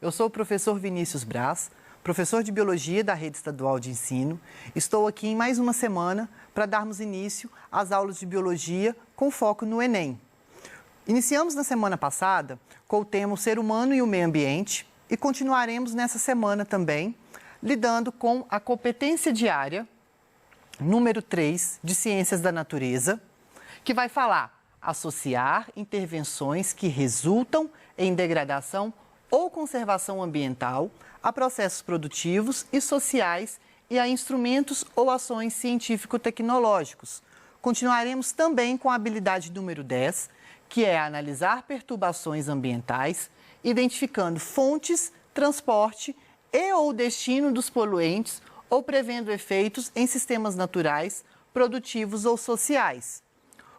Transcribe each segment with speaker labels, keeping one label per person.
Speaker 1: Eu sou o professor Vinícius Braz, professor de Biologia da Rede Estadual de Ensino. Estou aqui em mais uma semana para darmos início às aulas de Biologia com foco no Enem. Iniciamos na semana passada com o tema o ser humano e o meio ambiente e continuaremos nessa semana também lidando com a competência diária número 3 de Ciências da Natureza, que vai falar associar intervenções que resultam em degradação ou conservação ambiental a processos produtivos e sociais e a instrumentos ou ações científico-tecnológicos. Continuaremos também com a habilidade número 10, que é analisar perturbações ambientais, identificando fontes, transporte e ou destino dos poluentes ou prevendo efeitos em sistemas naturais, produtivos ou sociais.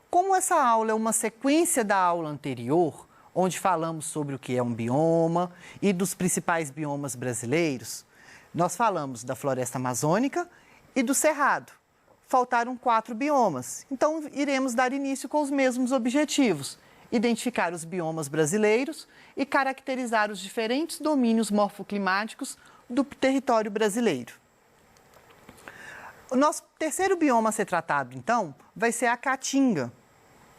Speaker 1: Como essa aula é uma sequência da aula anterior, onde falamos sobre o que é um bioma e dos principais biomas brasileiros, nós falamos da floresta amazônica e do cerrado. Faltaram 4 biomas, então iremos dar início com os mesmos objetivos: identificar os biomas brasileiros e caracterizar os diferentes domínios morfoclimáticos do território brasileiro. O nosso terceiro bioma a ser tratado, então, vai ser a caatinga,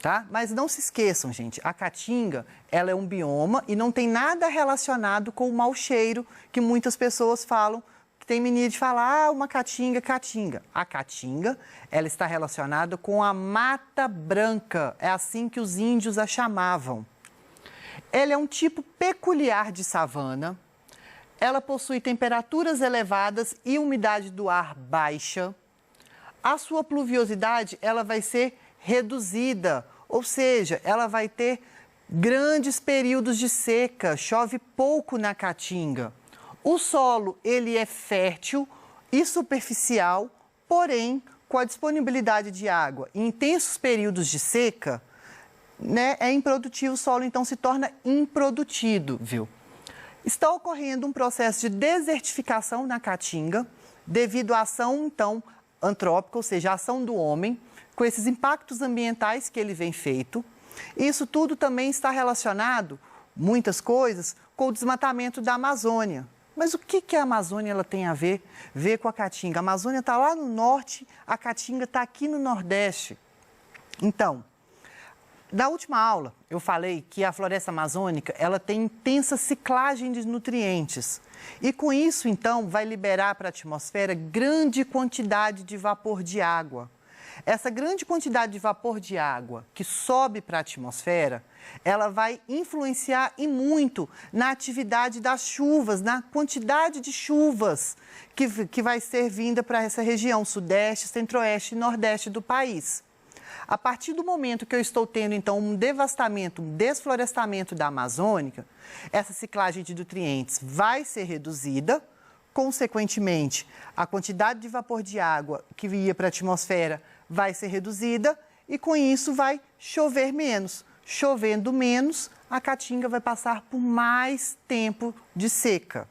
Speaker 1: tá? Mas não se esqueçam, gente, a caatinga, ela é um bioma e não tem nada relacionado com o mau cheiro que muitas pessoas falam, que tem mania de falar, uma caatinga, caatinga. A caatinga, ela está relacionada com a Mata Branca, é assim que os índios a chamavam. Ela é um tipo peculiar de savana, ela possui temperaturas elevadas e umidade do ar baixa. A sua pluviosidade, ela vai ser reduzida, ou seja, ela vai ter grandes períodos de seca, chove pouco na caatinga. O solo, ele é fértil e superficial, porém, com a disponibilidade de água em intensos períodos de seca, é improdutivo, o solo então se torna improdutível. Está ocorrendo um processo de desertificação na caatinga, devido à ação, então, antrópica, ou seja, a ação do homem, com esses impactos ambientais que ele vem feito. Isso tudo também está relacionado, muitas coisas, com o desmatamento da Amazônia. Mas o que a Amazônia ela tem a ver com a caatinga? A Amazônia está lá no norte, a caatinga está aqui no nordeste. Então, na última aula, eu falei que a floresta amazônica ela tem intensa ciclagem de nutrientes. E com isso, então, vai liberar para a atmosfera grande quantidade de vapor de água. Essa grande quantidade de vapor de água que sobe para a atmosfera, ela vai influenciar e muito na atividade das chuvas, na quantidade de chuvas que vai ser vinda para essa região sudeste, centro-oeste e nordeste do país. A partir do momento que eu estou tendo, então, um devastamento, um desflorestamento da Amazônica, essa ciclagem de nutrientes vai ser reduzida, consequentemente, a quantidade de vapor de água que ia para a atmosfera vai ser reduzida e, com isso, vai chover menos. Chovendo menos, a caatinga vai passar por mais tempo de seca.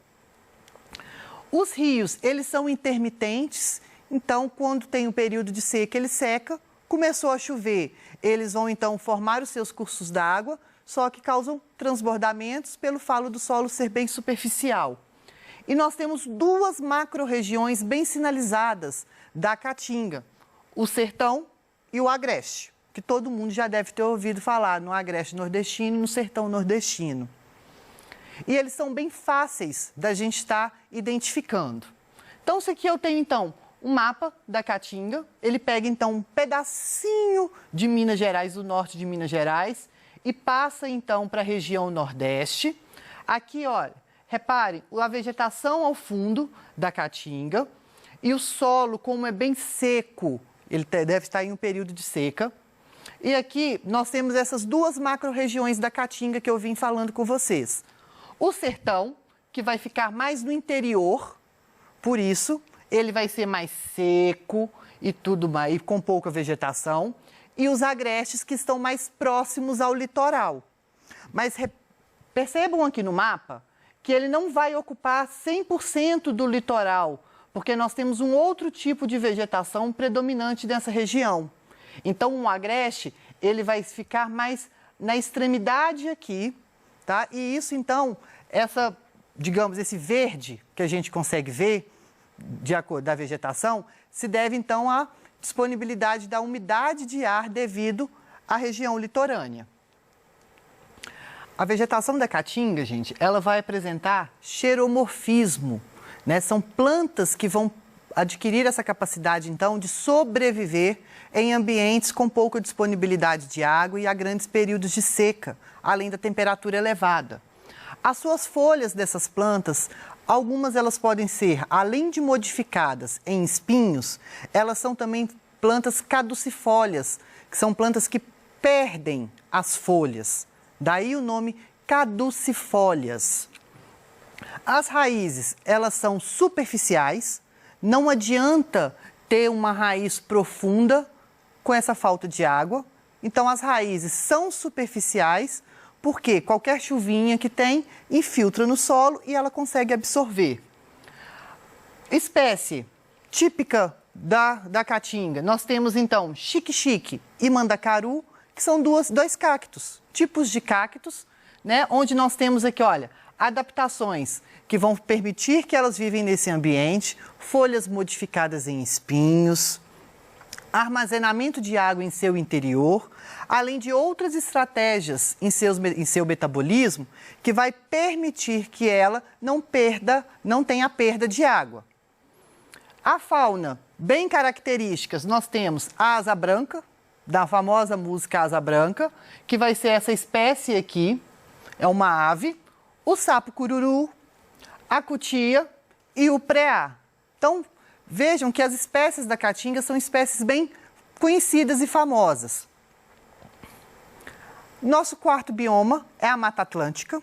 Speaker 1: Os rios, eles são intermitentes, então, quando tem um período de seca, ele seca. Começou a chover, eles vão então formar os seus cursos d'água, só que causam transbordamentos pelo falo do solo ser bem superficial. E nós temos 2 macro-regiões bem sinalizadas da caatinga, o sertão e o agreste, que todo mundo já deve ter ouvido falar no agreste nordestino e no sertão nordestino. E eles são bem fáceis da gente estar identificando. Então, isso aqui eu tenho então um mapa da caatinga, ele pega então um pedacinho de Minas Gerais, do norte de Minas Gerais, e passa então para a região nordeste. Aqui, olha, reparem, a vegetação ao fundo da caatinga e o solo, como é bem seco, ele deve estar em um período de seca. E aqui nós temos essas 2 macro-regiões da caatinga que eu vim falando com vocês. O sertão, que vai ficar mais no interior, por isso ele vai ser mais seco e tudo mais, com pouca vegetação, e os agrestes que estão mais próximos ao litoral. Mas percebam aqui no mapa que ele não vai ocupar 100% do litoral, porque nós temos um outro tipo de vegetação predominante nessa região. Então, um agreste, ele vai ficar mais na extremidade aqui, tá? E isso, então, digamos, esse verde que a gente consegue ver de acordo da vegetação, se deve então à disponibilidade da umidade de ar devido à região litorânea. A vegetação da caatinga, gente, ela vai apresentar xeromorfismo, né? São plantas que vão adquirir essa capacidade, então, de sobreviver em ambientes com pouca disponibilidade de água e a grandes períodos de seca, além da temperatura elevada. As suas folhas dessas plantas, algumas elas podem ser, além de modificadas em espinhos, elas são também plantas caducifólias, que são plantas que perdem as folhas. Daí o nome caducifólias. As raízes, elas são superficiais, não adianta ter uma raiz profunda com essa falta de água. Então, as raízes são superficiais, porque qualquer chuvinha que tem infiltra no solo e ela consegue absorver. Espécie típica da caatinga, nós temos então xique-xique e mandacaru, que são dois cactos, tipos de cactos, né? Onde nós temos aqui, olha, adaptações que vão permitir que elas vivem nesse ambiente, folhas modificadas em espinhos, armazenamento de água em seu interior, além de outras estratégias em seu metabolismo que vai permitir que ela não tenha perda de água. A fauna bem características, nós temos a asa branca, da famosa música Asa Branca, que vai ser essa espécie aqui, é uma ave, o sapo cururu, a cutia e o preá. Então, vejam que as espécies da caatinga são espécies bem conhecidas e famosas. Nosso quarto bioma é a Mata Atlântica.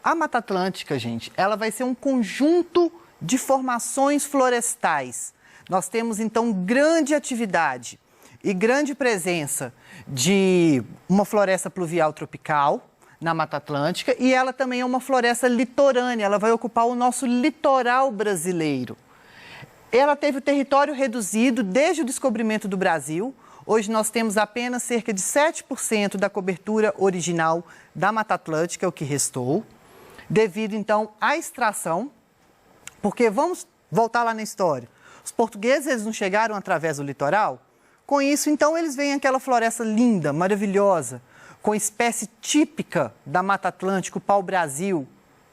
Speaker 1: A Mata Atlântica, gente, ela vai ser um conjunto de formações florestais. Nós temos, então, grande atividade e grande presença de uma floresta pluvial tropical na Mata Atlântica e ela também é uma floresta litorânea, ela vai ocupar o nosso litoral brasileiro. Ela teve o território reduzido desde o descobrimento do Brasil. Hoje nós temos apenas cerca de 7% da cobertura original da Mata Atlântica, o que restou, devido então à extração, porque vamos voltar lá na história. Os portugueses eles não chegaram através do litoral? Com isso, então, eles veem aquela floresta linda, maravilhosa, com espécie típica da Mata Atlântica, o pau-brasil.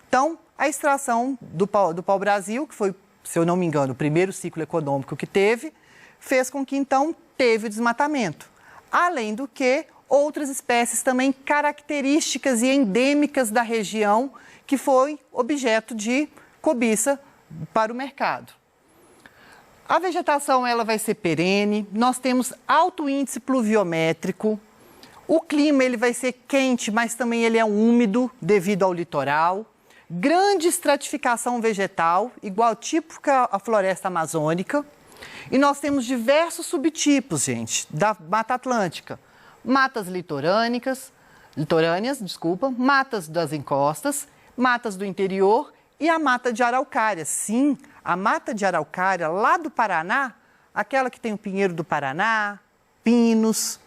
Speaker 1: Então, a extração do pau-brasil, que foi, se eu não me engano, o primeiro ciclo econômico que teve, fez com que, então, teve o desmatamento. Além do que, outras espécies também características e endêmicas da região, que foi objeto de cobiça para o mercado. A vegetação ela vai ser perene, nós temos alto índice pluviométrico, o clima ele vai ser quente, mas também ele é úmido devido ao litoral, grande estratificação vegetal, igual típica à floresta amazônica, e nós temos diversos subtipos, gente, da Mata Atlântica, matas litorâneas, matas das encostas, matas do interior e a mata de araucária. Sim, a mata de araucária lá do Paraná, aquela que tem o pinheiro do Paraná, pinos,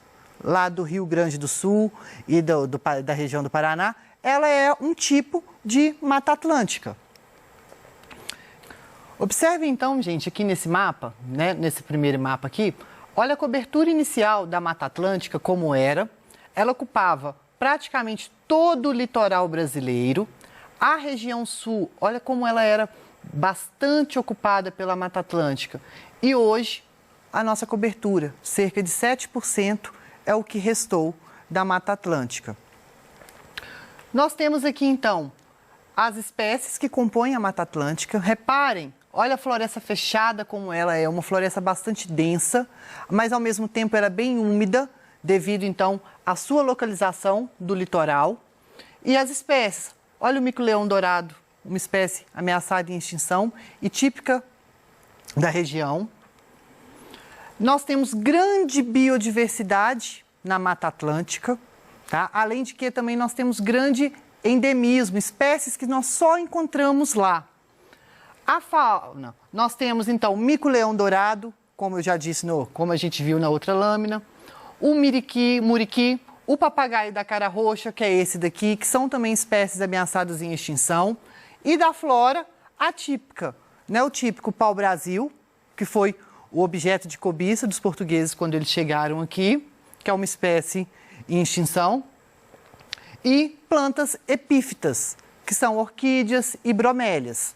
Speaker 1: lá do Rio Grande do Sul e da região do Paraná, ela é um tipo de Mata Atlântica. Observe então, gente, aqui nesse mapa, né, nesse primeiro mapa aqui, olha a cobertura inicial da Mata Atlântica como era. Ela ocupava praticamente todo o litoral brasileiro. A região sul, olha como ela era bastante ocupada pela Mata Atlântica. E hoje, a nossa cobertura, cerca de 7%, é o que restou da Mata Atlântica. Nós temos aqui, então, as espécies que compõem a Mata Atlântica. Reparem, olha a floresta fechada como ela é, uma floresta bastante densa, mas ao mesmo tempo ela é bem úmida, devido, então, à sua localização do litoral. E as espécies, olha o mico-leão dourado, uma espécie ameaçada em extinção e típica da região. Nós temos grande biodiversidade na Mata Atlântica, tá? Além de que também nós temos grande endemismo, espécies que nós só encontramos lá. A fauna, nós temos então o mico-leão dourado, como eu já disse, como a gente viu na outra lâmina, o muriqui, o papagaio da cara roxa, que é esse daqui, que são também espécies ameaçadas em extinção. e da flora atípica, né? O típico pau-brasil, que foi o objeto de cobiça dos portugueses quando eles chegaram aqui, que é uma espécie em extinção, e plantas epífitas, que são orquídeas e bromélias.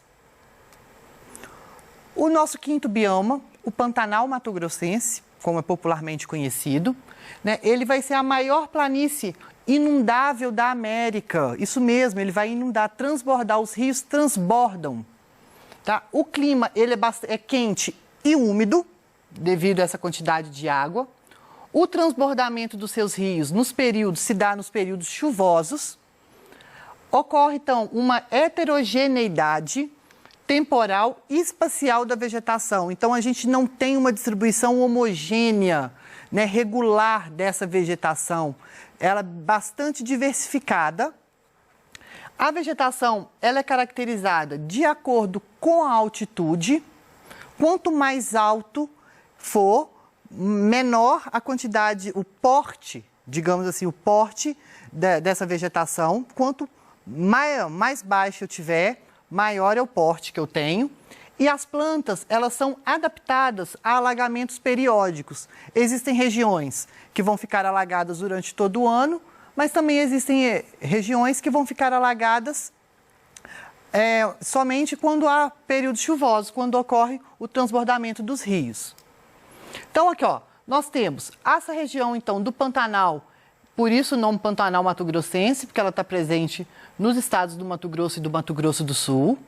Speaker 1: O nosso quinto bioma, o Pantanal Mato-Grossense, como é popularmente conhecido, né, ele vai ser a maior planície inundável da América. Isso mesmo, ele vai inundar, transbordar, os rios transbordam. Tá? O clima ele é quente e úmido, devido a essa quantidade de água. O transbordamento dos seus rios se dá nos períodos chuvosos. Ocorre, então, uma heterogeneidade temporal e espacial da vegetação. Então, a gente não tem uma distribuição homogênea, né, regular dessa vegetação. Ela é bastante diversificada. A vegetação ela é caracterizada de acordo com a altitude. Quanto mais alto for, menor a quantidade, o porte, digamos assim, o porte dessa vegetação. Quanto mais baixo eu tiver, maior é o porte que eu tenho. E as plantas, elas são adaptadas a alagamentos periódicos. Existem regiões que vão ficar alagadas durante todo o ano, mas também existem regiões que vão ficar alagadas somente quando há períodos chuvosos, quando ocorre o transbordamento dos rios. Então, aqui, ó, nós temos essa região, então, do Pantanal, por isso o nome Pantanal Mato-Grossense, porque ela está presente nos estados do Mato Grosso e do Mato Grosso do Sul.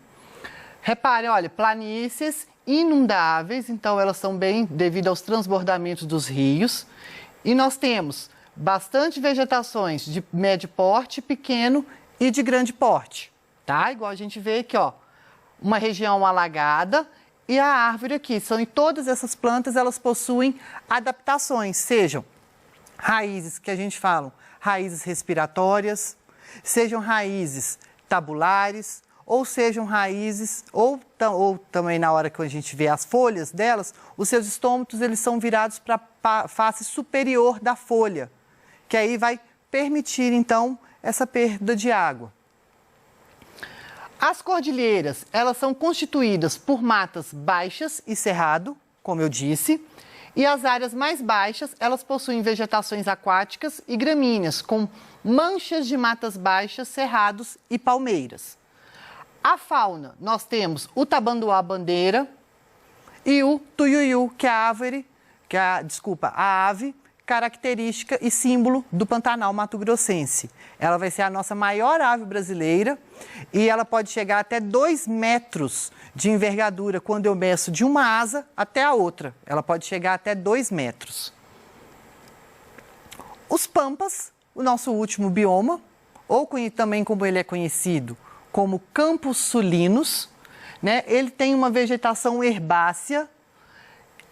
Speaker 1: Reparem, olha, planícies inundáveis, então elas são bem devido aos transbordamentos dos rios. E nós temos bastante vegetações de médio porte, pequeno e de grande porte, tá? Igual a gente vê aqui, ó, uma região alagada e a árvore aqui. E todas essas plantas, elas possuem adaptações, sejam raízes que a gente fala, raízes respiratórias, sejam raízes tabulares, ou sejam raízes, ou também na hora que a gente vê as folhas delas, os seus estômatos eles são virados para a face superior da folha, que aí vai permitir, então, essa perda de água. As cordilheiras, elas são constituídas por matas baixas e cerrado, como eu disse, e as áreas mais baixas, elas possuem vegetações aquáticas e gramíneas, com manchas de matas baixas, cerrados e palmeiras. A fauna, nós temos o tabanduá-bandeira e o tuiuiu, que é a ave característica e símbolo do Pantanal Mato-Grossense. Ela vai ser a nossa maior ave brasileira e ela pode chegar até 2 metros de envergadura quando eu meço de uma asa até a outra. Ela pode chegar até 2 metros. Os pampas, o nosso último bioma, ou também como ele é conhecido, como Campos Sulinos, né? Ele tem uma vegetação herbácea,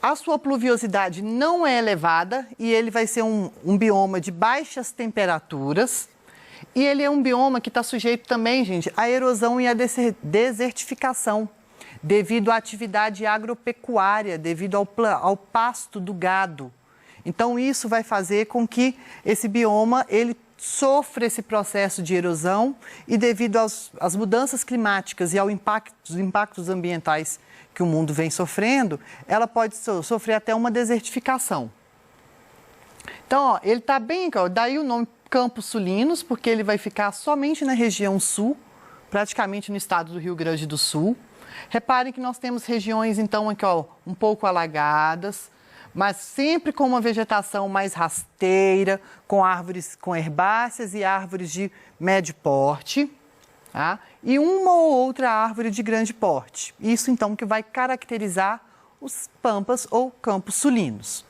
Speaker 1: a sua pluviosidade não é elevada e ele vai ser um bioma de baixas temperaturas. E ele é um bioma que está sujeito também, gente, à erosão e à desertificação, devido à atividade agropecuária, devido ao pasto do gado. Então, isso vai fazer com que esse bioma ele sofra esse processo de erosão e devido às mudanças climáticas e aos impactos ambientais que o mundo vem sofrendo, ela pode sofrer até uma desertificação. Então, ó, ele está bem, ó, daí o nome Campos Sulinos, porque ele vai ficar somente na região sul, praticamente no estado do Rio Grande do Sul. Reparem que nós temos regiões, então, aqui, ó, um pouco alagadas, mas sempre com uma vegetação mais rasteira, com árvores, com herbáceas e árvores de médio porte, tá? E uma ou outra árvore de grande porte. Isso, então, que vai caracterizar os pampas ou campos sulinos.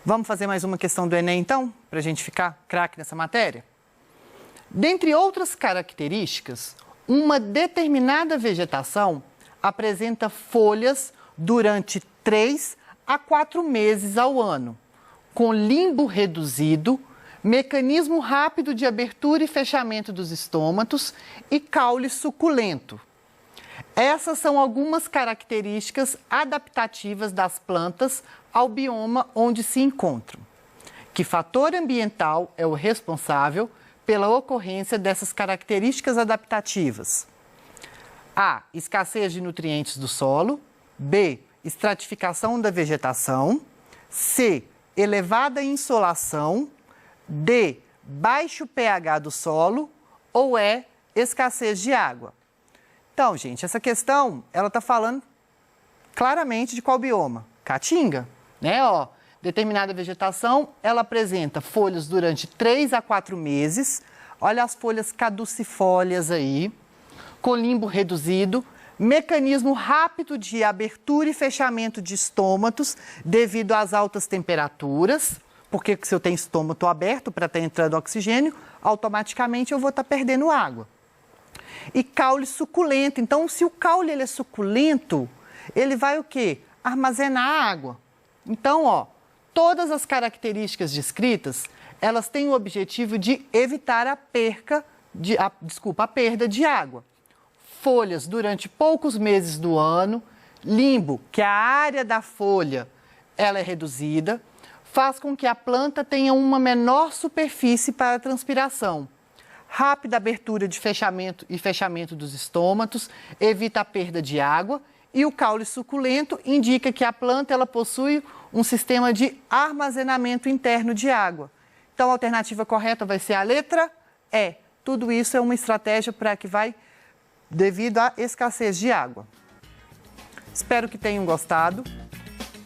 Speaker 1: Vamos fazer mais uma questão do Enem, então, para a gente ficar craque nessa matéria? Dentre outras características, uma determinada vegetação apresenta folhas durante 3 a 4 meses ao ano, com limbo reduzido, mecanismo rápido de abertura e fechamento dos estômatos e caule suculento. Essas são algumas características adaptativas das plantas ao bioma onde se encontram. Que fator ambiental é o responsável pela ocorrência dessas características adaptativas? A. Escassez de nutrientes do solo. B. Estratificação da vegetação. C. Elevada insolação. D. Baixo pH do solo. Ou E. Escassez de água. Então, gente, essa questão, ela está falando claramente de qual bioma? Caatinga, né? Ó, determinada vegetação, ela apresenta folhas durante 3 a 4 meses. Olha as folhas caducifólias aí, com limbo reduzido, mecanismo rápido de abertura e fechamento de estômatos devido às altas temperaturas, porque se eu tenho estômago aberto para estar entrando oxigênio, automaticamente eu vou estar perdendo água. E caule suculento. Então, se o caule ele é suculento, ele vai o quê? Armazenar água. Então, ó, todas as características descritas, elas têm o objetivo de evitar a perda de água. Folhas durante poucos meses do ano, limbo, que a área da folha ela é reduzida, faz com que a planta tenha uma menor superfície para a transpiração. Rápida abertura de fechamento e fechamento dos estômatos, evita a perda de água, e o caule suculento indica que a planta ela possui um sistema de armazenamento interno de água. Então, a alternativa correta vai ser a letra E. Tudo isso é uma estratégia para que vai devido à escassez de água. Espero que tenham gostado.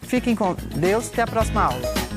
Speaker 1: Fiquem com Deus. Até a próxima aula.